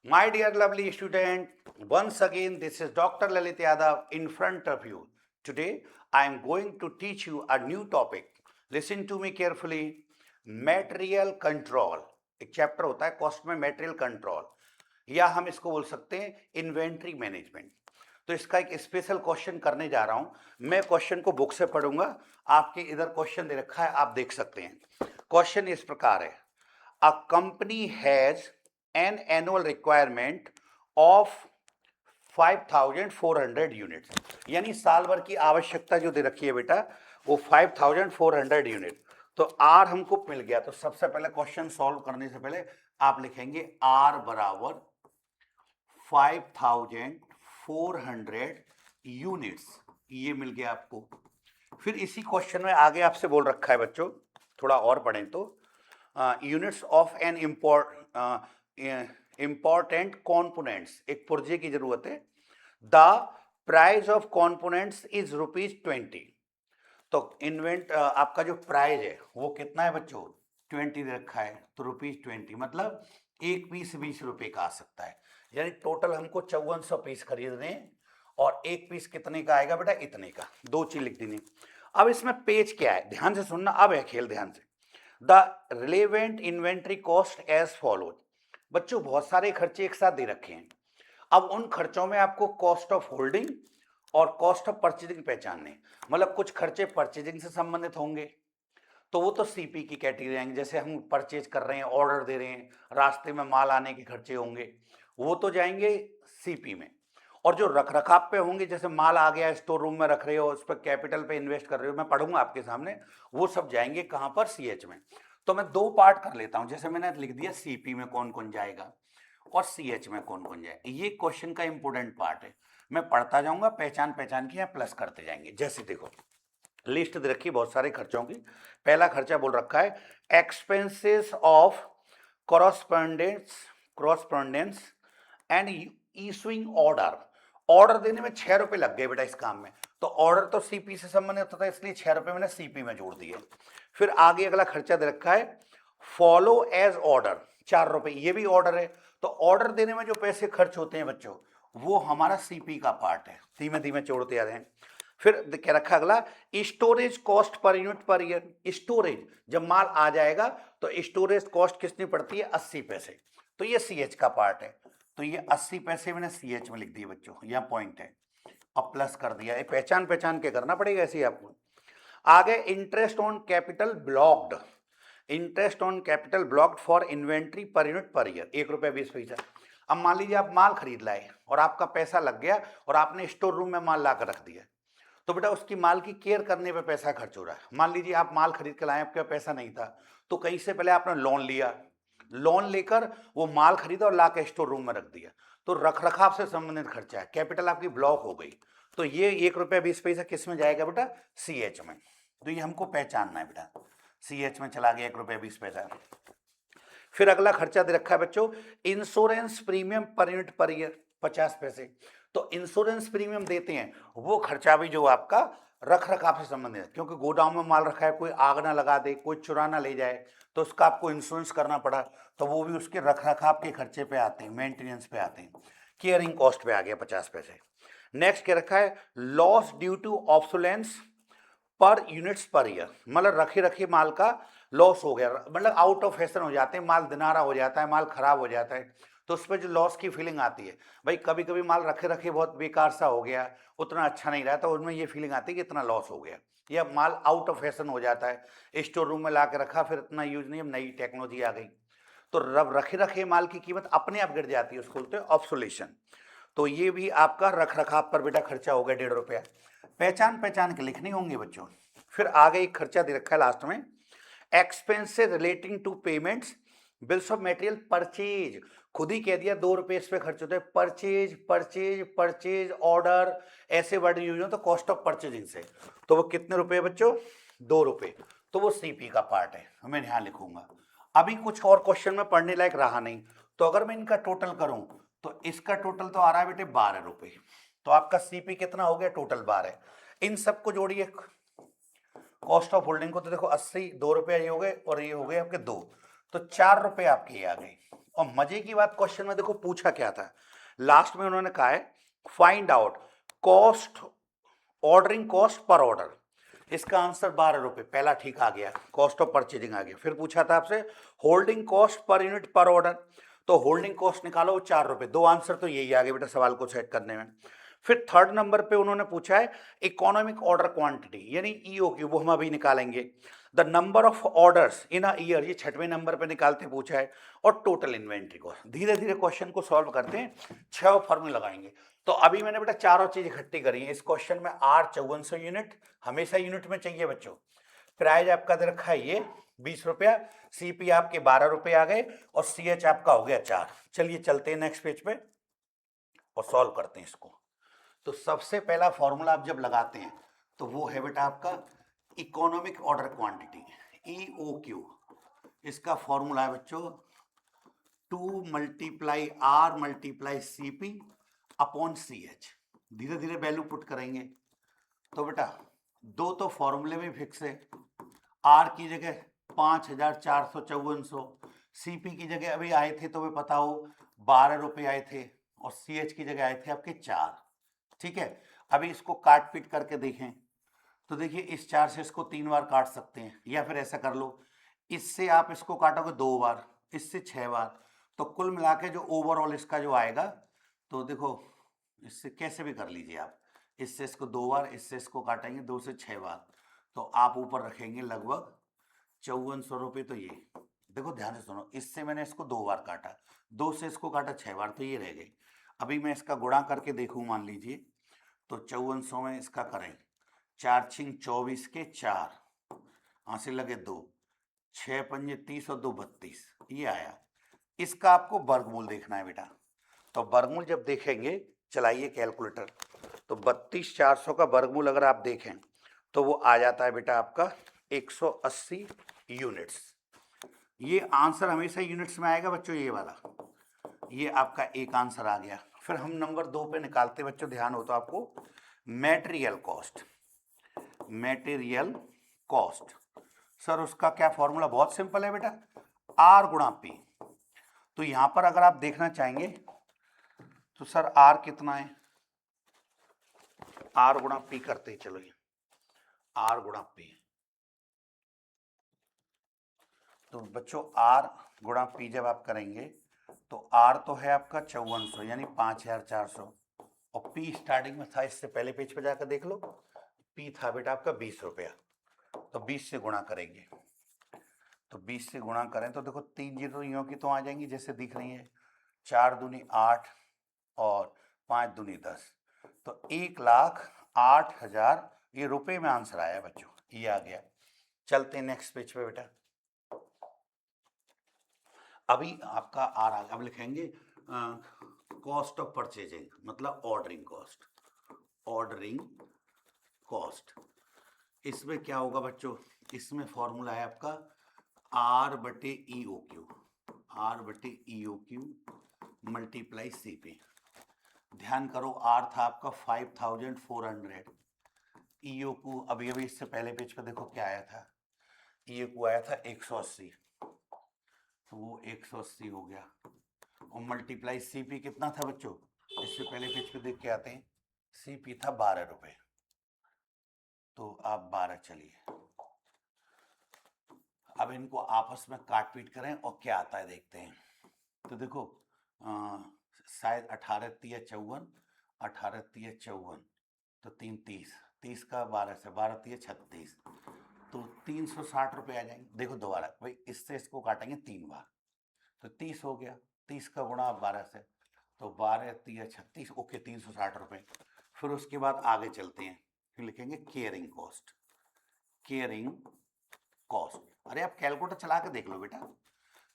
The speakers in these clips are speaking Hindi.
My dear lovely student, once again this is Dr. Lalit Yadav in front of you. Today I am going to teach you a new topic. Listen to me carefully. Material control. एक चैप्टर होता है कॉस्ट में, मटेरियल कंट्रोल, या हम इसको बोल सकते हैं इन्वेंट्री मैनेजमेंट। तो इसका एक स्पेशल क्वेश्चन करने जा रहा हूं। मैं क्वेश्चन को बुक से पढ़ूंगा, आपके इधर क्वेश्चन दे रखा है, आप देख सकते हैं। क्वेश्चन इस प्रकार है, a company has an annual requirement of 5400 units, यानी साल भर की आवश्यकता जो दे रखी है बेटा वो 5400 यूनिट। तो आर हमको मिल गया, तो सबसे पहले क्वेश्चन सॉल्व करने से पहले आप लिखेंगे आर बराबर 5400 यूनिट्स, ये मिल गया आपको। फिर इसी क्वेश्चन में आगे आपसे बोल रखा है बच्चों, थोड़ा और पढ़ें तो, units of an important components, एक पुर्जे की जरूरत है। The price of components is ₹20। तो आपका जो प्राइस है वो कितना है बच्चों, 20 दे रखा है, तो ₹20, मतलब एक पीस 20 रुपए का आ सकता है। यानी टोटल हमको 5400 पीस खरीदने हैं, और एक पीस कितने का आएगा बेटा, इतने का। दो चीज लिख देनी। अब इसमें पेज क्या है, ध्यान से सुनना, अब है खेल, ध्यान से। The relevant inventory cost as follows. बच्चों बहुत सारे खर्चे एक साथ दे रखे हैं। अब उन खर्चों में आपको कॉस्ट ऑफ होल्डिंग और कॉस्ट ऑफ परचेजिंग पहचानने, मतलब कुछ खर्चे परचेजिंग से संबंधित होंगे तो वो तो सीपी की कैटेगरी आएंगे, जैसे हम परचेज कर रहे हैं, ऑर्डर दे रहे हैं, रास्ते में माल आने के खर्चे होंगे, वो तो जाएंगे सीपी में। और जो रख रखाव पे होंगे, जैसे माल आ गया स्टोर रूम में रख रहे हो, उस पर कैपिटल पे इन्वेस्ट कर रहे हो, मैं पढ़ूंगा आपके सामने, वो सब जाएंगे कहाँ पर, सीएच में। तो मैं दो पार्ट कर लेता हूं, जैसे मैंने लिख दिया सीपी में कौन कौन जाएगा और सीएच में कौन कौन जाएगा। ये क्वेश्चन का इंपोर्टेंट पार्ट है, मैं पढ़ता जाऊंगा, पहचान पहचान के यहाँ प्लस करते जाएंगे। जैसे देखो, लिस्ट दे रखी बहुत सारे खर्चों की। पहला खर्चा बोल रखा है expenses of correspondence correspondence and issuing order. Order देने में 6 रुपए लग गए बेटा इस काम में, तो ऑर्डर तो सीपी से संबंधित होता है, इसलिए 6 रुपए मैंने सीपी में जोड़ दिए। फिर आगे अगला खर्चा दे रखा है फॉलो एज ऑर्डर, 4 रुपए, ये भी ऑर्डर है। तो ऑर्डर देने में जो पैसे खर्च होते हैं बच्चों, वो हमारा सीपी का पार्ट है। धीमे धीमे जोड़ते आ रहे हैं। फिर क्या रखा अगला, storage cost per unit per year. Storage, जब माल आ जाएगा तो स्टोरेज कॉस्ट कितनी पड़ती है, 80 पैसे। तो ये सीएच का पार्ट है, तो ये 80 पैसे मैंने सीएच में लिख दिए बच्चों, यहाँ पॉइंट है। अब प्लस कर दिया, ये पहचान पहचान के करना पड़ेगा ऐसे ही आपको। आगे interest on capital blocked, interest on capital blocked for inventory per unit per year, ₹1.20। अब मान लीजिए आप माल खरीद लाए और आपका पैसा लग गया और आपने स्टोर रूम में माल ला कर रख दिया, तो बेटा उसकी माल की केयर करने पे पैसा खर्च हो रहा है। मान लीजिए आप माल खरीद के लाए, आपके पैसा नहीं था, तो कहीं से पहले आपने लोन लिया, लोन लेकर वो माल खरीदा और ला के स्टोर रूम में रख दिया, तो रख रखाव से संबंधित खर्चा है, कैपिटल आपकी ब्लॉक हो गई। तो ये ₹1.20 किस में जाएगा बेटा, सीएच में। तो ये हमको पहचानना है बेटा, सीएच में चला गया ₹1.20। फिर अगला खर्चा दे रखा है बच्चों, insurance premium per unit per year, 50 पैसे। तो इंश्योरेंस प्रीमियम देते हैं, वो खर्चा भी जो आपका रख रखाव से संबंधित है, क्योंकि गोदाम में माल रखा है, कोई आग ना लगा दे, कोई चुरा ना ले जाए, तो उसका आपको इंश्योरेंस करना पड़ा, तो वो भी उसके रख रखाव के खर्चे पे आते हैं, मेंटेनेंस पे आते हैं। केयरिंग कॉस्ट पे आ गया 50 पैसे। नेक्स्ट क्या रखा है, लॉस ड्यू टू ऑब्सोलेंस पर यूनिट्स पर ईयर, मतलब रखे रखे माल का लॉस हो गया, मतलब आउट ऑफ फैशन हो जाते हैं, माल दिनारा हो जाता है, माल खराब हो जाता है, तो उस पर जो लॉस की फीलिंग आती है। भाई कभी कभी माल रखे रखे बहुत बेकार सा हो गया, उतना अच्छा नहीं रहा, तो उनमें ये फीलिंग आती है कि इतना लॉस हो गया, या माल आउट ऑफ फैशन हो जाता है, स्टोर रूम में ला के रखा, फिर इतना यूज नहीं, अब नई टेक्नोलॉजी आ गई, तो रब रखे रखे माल की कीमत अपने आप गिर जाती है, उसको बोलते हैं ऑब्सोलेशन। तो ये भी आपका रख रखाव पर बेटा खर्चा हो गया ₹1.5। पहचान पहचान के लिखने होंगे बच्चों। फिर आगे एक खर्चा दे रखा है लास्ट में, expenses relating to payments bills of material purchase. खुद ही कह दिया ₹2 इस पे खर्च होते हैं, परचेज परचेज परचेज ऑर्डर, ऐसे वर्ड यूज हो तो कॉस्ट ऑफ परचेजिंग से, तो वो कितने रुपए बच्चों, ₹2। तो वो सीपी का पार्ट है, मैं यहाँ लिखूंगा। अभी कुछ और क्वेश्चन में पढ़ने लायक रहा नहीं, तो अगर मैं इनका टोटल करूं तो इसका टोटल तो आ रहा है बेटे ₹12। तो आपका सीपी कितना हो गया, टोटल 12। इन सबको जोड़िए, कॉस्ट ऑफ होल्डिंग को तो देखो 80, ₹2 ये हो गए, और ये हो गए आपके 2, तो ₹4 आपके ये आ गए। और मजे की बात क्वेश्चन में देखो पूछा क्या था, लास्ट में उन्होंने कहा है find out cost, ordering cost per order. इसका आंसर 12 रुपए, पहला ठीक आ गया, कॉस्ट ऑफ परचेजिंग आ गया। फिर पूछा था आपसे होल्डिंग कॉस्ट पर यूनिट पर ऑर्डर, तो होल्डिंग कॉस्ट निकालो 4 रुपए। दो आंसर तो यही आ गए बेटा सवाल को सेट करने में। फिर थर्ड नंबर पे उन्होंने पूछा है इकोनॉमिक ऑर्डर क्वांटिटी यानी ईओक्यू, वो हम अभी निकालेंगे। The number of orders in a year, ये छठवें नंबर पे निकालते पूछा है। और टोटल इन्वेंट्री कॉस्ट। धीरे धीरे क्वेश्चन को सॉल्व करते हैं, 6 फॉर्मूले लगाएंगे। तो अभी मैंने बेटा चारों चीज इकट्ठी करी है इस क्वेश्चन में। आर 5400 यूनिट, हमेशा यूनिट में चाहिए बच्चों। प्राइस आपका दे रखा है ये 20 रुपया, सीपी आपके 12 रुपए आ गए, और सीएच आपका हो गया 4। चलिए चलते हैं नेक्स्ट पेज पे और सॉल्व करते हैं इसको। तो सबसे पहला फॉर्मूला आप जब लगाते हैं तो वो है बेटा आपका इकोनॉमिक ऑर्डर क्वांटिटी, ईओक्यू। इसका फॉर्मूला है बच्चों 2 multiply R multiply CP upon C H. धीरे धीरे वैल्यू पुट करेंगे। तो बेटा दो तो फॉर्मूले में फिक्स है, आर की जगह 5454, सीपी की जगह अभी आए थे तो वे पता हो 12 रुपए आए थे, और सी एच की जगह आए थे आपके 4। ठीक है, अभी इसको काट पीट करके देखें तो देखिए इस 4 से इसको 3 बार काट सकते हैं, या फिर ऐसा कर लो इससे आप इसको काटोगे 2 बार, इससे 6 बार। तो कुल मिला के जो ओवरऑल इसका जो आएगा, तो देखो इससे कैसे भी कर लीजिए आप, इससे इसको 2 बार, इससे इसको काटेंगे 2 से 6 बार, तो आप ऊपर रखेंगे लगभग 5400 रुपये। तो ये देखो ध्यान से सुनो, इससे मैंने इसको 2 बार काटा, 2 से इसको काटा 6 बार, तो ये रह गई। अभी मैं इसका गुणा करके देखूं मान लीजिए, तो 5400 में इसका करें 4 छिंग 24 के 4, हासिल से लगे 2, 6 पंजे 30 और 2 32, ये आया। इसका आपको वर्गमूल देखना है बेटा। तो वर्गमूल जब देखेंगे, चलाइए कैलकुलेटर, तो 32,400 का वर्गमूल अगर आप देखें तो वो आ जाता है बेटा आपका 180 यूनिट्स। ये आंसर हमेशा यूनिट्स में आएगा बच्चों, ये वाला, ये आपका एक आंसर आ गया। फिर हम नंबर 2 पे निकालते बच्चों, ध्यान हो तो आपको, material cost. Material cost sir उसका क्या फॉर्मूला, बहुत सिंपल है बेटा, आर गुणा पी। तो यहां पर अगर आप देखना चाहेंगे तो सर आर कितना है, आर गुणा पी करते ही चलो, ये आर गुणा पी। तो बच्चों आर गुणा पी जब आप करेंगे तो आर तो है आपका 5400 यानी 5400, और पी स्टार्टिंग में था, इससे पहले पेज पे जाकर देख लो, पी था बेटा आपका 20 रुपया। तो 20 से गुणा करेंगे, तो 20 से गुणा करें तो देखो 3 जीरो यूं की तो आ जाएंगी जैसे दिख रही है, 4 दूनी 8 और 5 दूनी 10, तो 1,08,000 ये रुपए में आंसर आया बच्चों, ये आ गया। चलते हैं नेक्स्ट पेज पे बेटा। अभी आपका आ रहा, अब लिखेंगे कॉस्ट ऑफ परचेजिंग मतलब ऑर्डरिंग कॉस्ट, ऑर्डरिंग कॉस्ट। इसमें क्या होगा बच्चों, इसमें फॉर्मूला है आपका आर बटे ई ओ क्यू, आर बटे E O Q multiply C P. ध्यान करो आर था आपका 5400, ई ओ क्यू अभी अभी इससे पहले पेज पे देखो क्या आया था, ई ओ क्यू आया था 180, तो वो 180 हो गया, और मल्टीप्लाई सी पी कितना था बच्चों, इससे पहले पेज पे देख के आते हैं, सी पी था 12 रुपए, तो आप 12 चलिए। अब इनको आपस में काट पीट करें और क्या आता है देखते हैं। तो देखो शायद 18 तिया 54, 18 तिया 54, तो 3 30, 30 का 12 से 12 तिया 36, तो 360 रुपये आ जाएंगे। देखो दोबारा भाई, इससे इसको काटेंगे 3 बार, तो 30 हो गया, 30 का गुणा 12 से, तो 12 तिया 36, ओके 360 रुपये। फिर उसके बाद आगे चलते हैं, फिर लिखेंगे केयरिंग कॉस्ट, केयरिंग कॉस्ट। अरे आप कैलकुलेटर चला के देख लो बेटा।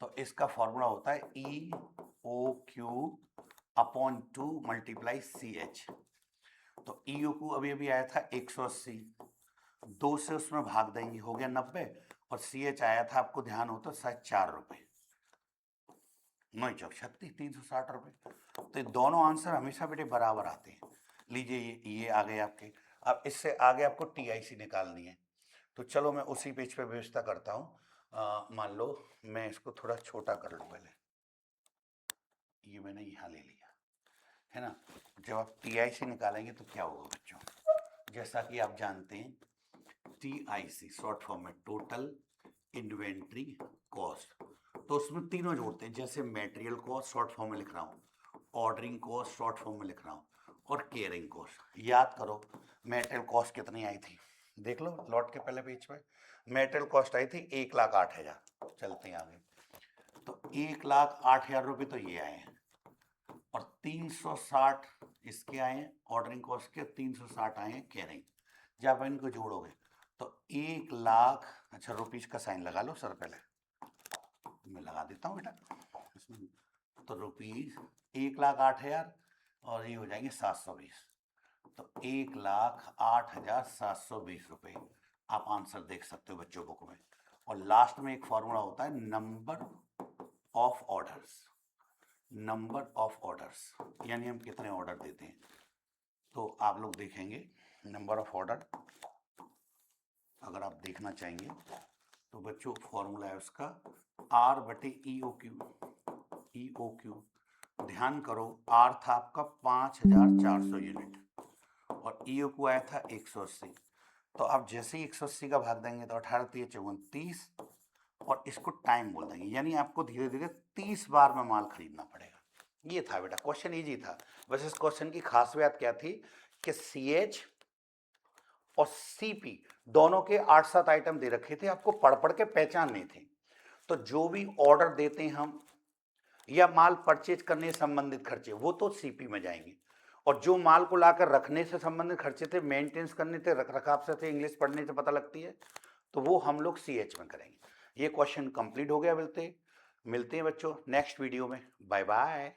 तो इसका फॉर्मूला होता है E O Q upon 2 multiply C H. तो ई ओ क्यू अभी अभी आया था 180, 2 से उसमें भाग देंगे हो गया 90, और सी एच आया था आपको ध्यान हो तो शायद 4 रुपये, 9 चौक 36, 360 रुपये। तो ये दोनों आंसर हमेशा बेटे बराबर आते हैं। लीजिए ये आ गए आपके। अब इससे आगे आपको टी आई सी निकालनी है, तो चलो मैं उसी पेज पे व्यवस्था करता हूँ। मान लो मैं इसको थोड़ा छोटा कर लूँ पहले, मैंने यहाँ ले लिया, है ना। जब आप TIC निकालेंगे तो क्या होगा बच्चों, जैसा कि आप जानते हैं TIC शॉर्ट फॉर्म में टोटल इन्वेंट्री कॉस्ट, तो उसमें तीनों जोड़ते हैं, जैसे मटेरियल कॉस्ट शॉर्ट फॉर्म में लिख रहा हूँ, ऑर्डरिंग कॉस्ट शॉर्ट फॉर्म में लिख रहा हूँ, और केयरिंग कॉस्ट। याद करो मटेरियल कॉस्ट कितनी आई थी, देख लो लौट के पहले पेज पे। मटेरियल कॉस्ट आई थी 1,08,000। चलते हैं आगे, तो 1,08,000 रुपये तो ये आए हैं, और 360 इसके आए हैं ऑर्डरिंग कॉस्ट के, 360 आए हैं केयरिंग। जब आप इनको जोड़ोगे तो 1,00,000, अच्छा रुपीज का साइन लगा लो सर, पहले मैं लगा देता हूँ बेटा इसमें, तो रुपीज 1,08,000 और ये हो जाएंगे 720, तो 1,08,720 रुपये। आप आंसर देख सकते हो बच्चों बुक में। और लास्ट में एक फॉर्मूला होता है number of orders, number of orders यानी हम कितने ऑर्डर देते हैं। तो आप लोग देखेंगे नंबर ऑफ ऑर्डर, अगर आप देखना चाहेंगे तो बच्चों फॉर्मूला है उसका R/EOQ। EOQ ध्यान करो, R था आपका 5,400 यूनिट और EOQ आया था 180। तो आप जैसे ही 180 का भाग देंगे तो 18×3 = 30, और इसको टाइम बोल देंगे, यानी आपको धीरे धीरे 30 बार में माल खरीदना पड़ेगा। ये था बेटा, क्वेश्चन इजी था। बस इस क्वेश्चन की खास बात क्या थी कि CH और CP दोनों के 8-7 आइटम दे रखे थे, आपको पढ़ पढ़ के पहचानने थे। तो जो भी ऑर्डर देते हैं हम या माल परचेज करने से संबंधित खर्चे, वो तो CP में जाएंगे, और जो माल को लाकर रखने से संबंधित खर्चे थे, मेंटेनेंस करने थे, रख रखाव से थे, इंग्लिश पढ़ने से पता लगती है, तो वो हम लोग CH में करेंगे। ये क्वेश्चन कंप्लीट हो गया। मिलते हैं बच्चों नेक्स्ट वीडियो में। Bye bye.